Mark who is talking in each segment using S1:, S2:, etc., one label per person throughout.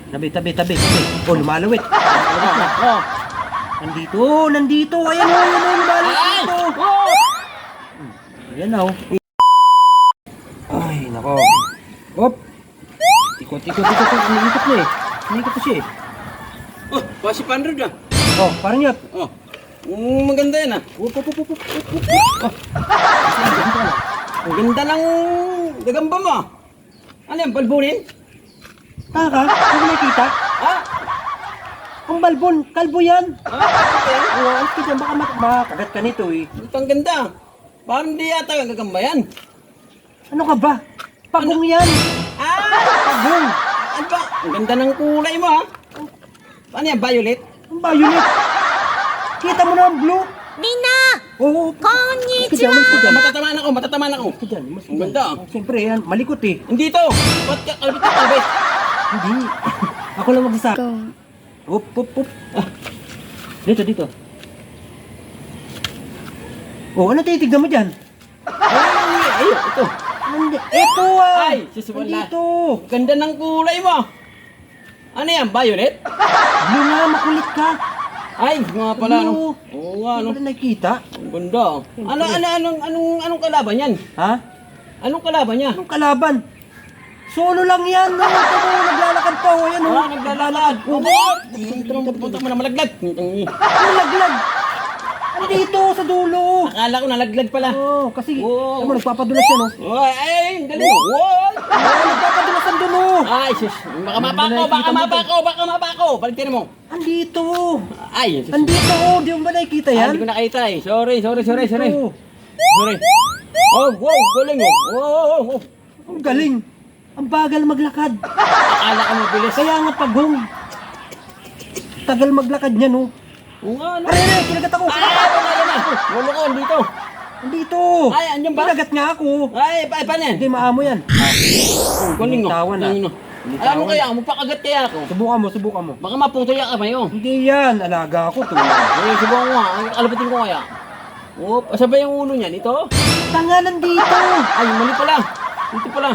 S1: Tabi. Oh, lumalawit. Oh. Nandito. Ayan o, lumalawit dito. Ayan o. Ay, nako. Hop. Ikot. Umiikot na eh. Umiikot na siya eh.
S2: Oh, pasi Pandrod ah.
S1: Oh, parang yap.
S2: Oh. Maganda yan ah.
S1: Hop.
S2: Ang ganda ng gagamba mo. Ano yan, balbunin?
S1: Taka, hindi mo nakita?
S2: Ha?
S1: Ang balbon, kalbo yan.
S2: Okay.
S1: Oo, ang kita, baka makagat ka nito eh.
S2: Ito ang ganda. Parang hindi yata ang gagamba yan.
S1: Ano ka ba? Pagong yan. Pagong.
S2: Ano ba? Ang ganda ng kulay mo ha. Ano yan, violet?
S1: Ang violet. Kita mo na ang blue.
S3: Mina!
S1: Oo.
S3: Konnichiwa!
S2: Matatamaan ako. Ang ganda.
S1: Siyempre yan, malikot eh.
S2: Hindi to. Ba't ka kalbit?
S1: Hindi. Ako lang magsasabi. Hop. Dito. Oh, ano titignan mo dyan?
S2: Ay, ito.
S1: Ito ah!
S2: Ay, sisiwala.
S1: Nandito.
S2: Ganda ng kulay mo. Ano yan, violet?
S1: Blue nga, makulit ka.
S2: Ay, nga pala ano. Oo nga
S1: Ano
S2: ano.
S1: ba nakikita?
S2: Ang ganda. Anong kalaban yan?
S1: Ha?
S2: Anong kalaban niya?
S1: Anong kalaban? Solo lang yan. No? Ito mo, naglalakad pa. O, yan o.
S2: Naglalakad. Punta mo na malaglag.
S1: Nalaglag. Andito sa dulo.
S2: Akala ko nalaglag pala.
S1: Oo, kasi
S2: Oo.
S1: alam mo, nagpapadulas yan o.
S2: Ay, galing mo. Wow!
S1: Nagpapadulas ang dulo.
S2: Ay, sus. Baka mapa ako. Balikin mo.
S1: Andito.
S2: Ay, sus.
S1: Andito o. Di mo ba nakikita
S2: Ay,
S1: yan?
S2: hindi ko nakita eh. Sorry.
S1: Andito.
S2: Sorry. Oh, wow, galing oh. Wow.
S1: Ang galing. Ang bagal maglakad.
S2: Akala ko mabilis.
S1: Kaya nga pagong. Tagal maglakad niya no.
S2: Oo nga, ano?
S1: Ay, kinagat ako.
S2: Yan na. Wala ko, andito.
S1: Andito.
S2: Ay, andyan ba?
S1: Kinagat nga ako.
S2: Ay, paano yan?
S1: Hindi, maamo yan.
S2: Oh, galing oh.
S1: Tawan, ah.
S2: Galing, oh. Ay, ano kaya? Magpakagat kaya ako.
S1: Subukan mo.
S2: Baka maputo yan ka ba yun?
S1: Hindi yan. Alaga ako to.
S2: Eh, subukan ko nga. Alabatin ko kaya. Oh, asa ba yung ulo niyan? Ito?
S1: Tanga nandito.
S2: Ay, mali pala. Dito pala.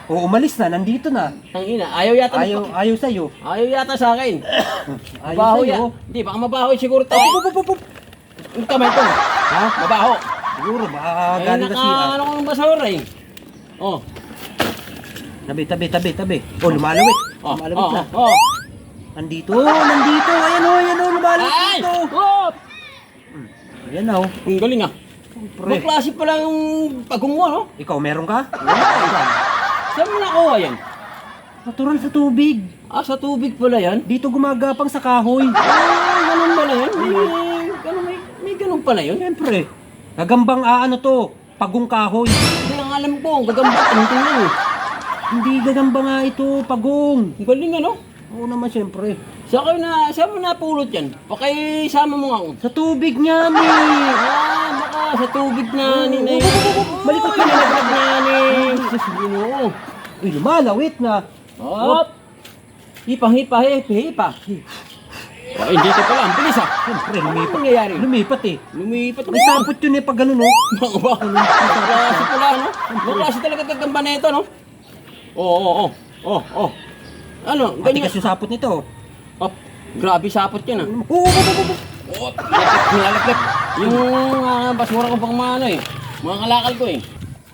S1: O, umalis na. Nandito na.
S2: Tangina, ayaw yata.
S1: Ayaw sa'yo.
S2: Ayaw yata sa akin.
S1: Ayaw
S2: Mabaho
S1: sa'yo.
S2: yan. Hindi, baka mabaho siguro tayo.
S1: Pup.
S2: Yung kamay ko.
S1: Ha?
S2: Mabaho.
S1: Siguro, baka
S2: Ay,
S1: galing kasi.
S2: ano ko ng basura eh. Oh.
S1: Tabi. O, lumalawit.
S2: Oh,
S1: Lumalawit na.
S2: Oh.
S1: Nandito. Ayan o, lumalawit
S2: Ay!
S1: dito.
S2: Oh!
S1: Ayan o.
S2: Ang galing ah.
S1: Pre,
S2: Ang klase pala yung pagong mo, no?
S1: ikaw meron ka?
S2: Saan mo nakuha yan?
S1: Natural sa tubig.
S2: Ah, sa tubig pala yan?
S1: Dito gumagapang sa kahoy.
S2: Ganun pala yan? May ganun pala yun?
S1: Siyempre. Gagambang to. Pagong kahoy.
S2: Hindi lang alam ko, gagamba, tingin lang eh.
S1: Hindi gagamba nga ito, pagong.
S2: Ang galing ano?
S1: Oo naman siyempre.
S2: Saan mo napulot yan? Pakisama mo nga ako.
S1: Sa tubig niya ni.
S2: Baka sa tubig na ni na
S1: Malikot ka na.
S2: nalaglag na ni. Sus, ginoo.
S1: Uy, lumalawit na.
S2: Hop! Hipa. Oh, dito pala, ang bilis ah.
S1: Siyempre,
S2: Ano
S1: lumipat.
S2: nangyayari?
S1: Lumipat eh.
S2: Lumipat.
S1: May sapot yun eh pag gano'n no.
S2: Baka ba? Klase pala, no? Klase talaga gagamba na ito, no? Oo. Ano, ganyan.
S1: Matigas yung sapot nito.
S2: Oh, grabe sapot yan ah.
S1: Oo.
S2: Oh, nilalaglag. Yung basura ko pang mga ano eh. Mga kalakal ko eh.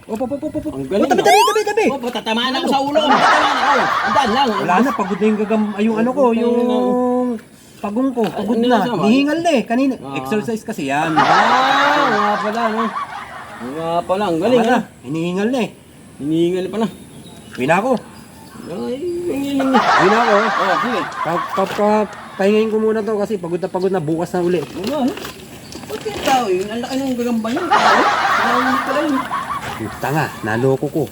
S1: Op.
S2: Ang galing,
S1: Oh, tabi.
S2: Oh, patatamaan ako sa ulo ko. Patatamaan ako. Andan lang.
S1: Wala na, pagod na yung yung ano ko, yung pagong ko. Pagod
S2: Ano
S1: na.
S2: nasama?
S1: Nihingal na eh. Kanina.
S2: Ah.
S1: Exercise kasi yan.
S2: Nga pala, no? Nga pala, ang galing,
S1: Tama na.
S2: ano?
S1: Hinihingal na eh.
S2: Hinihingal pa na.
S1: Uwi na ako.
S2: Ay, ang hiling niya.
S1: Uwi na ako.
S2: Oh, sige.
S1: Pahingayin ko muna to kasi pagod na bukas na uli.
S2: Ano, ano? Ba't yung tao yun? Ang laki ng gagamba yun. Tao? Tao pala yun.
S1: Tanga, naloko ko.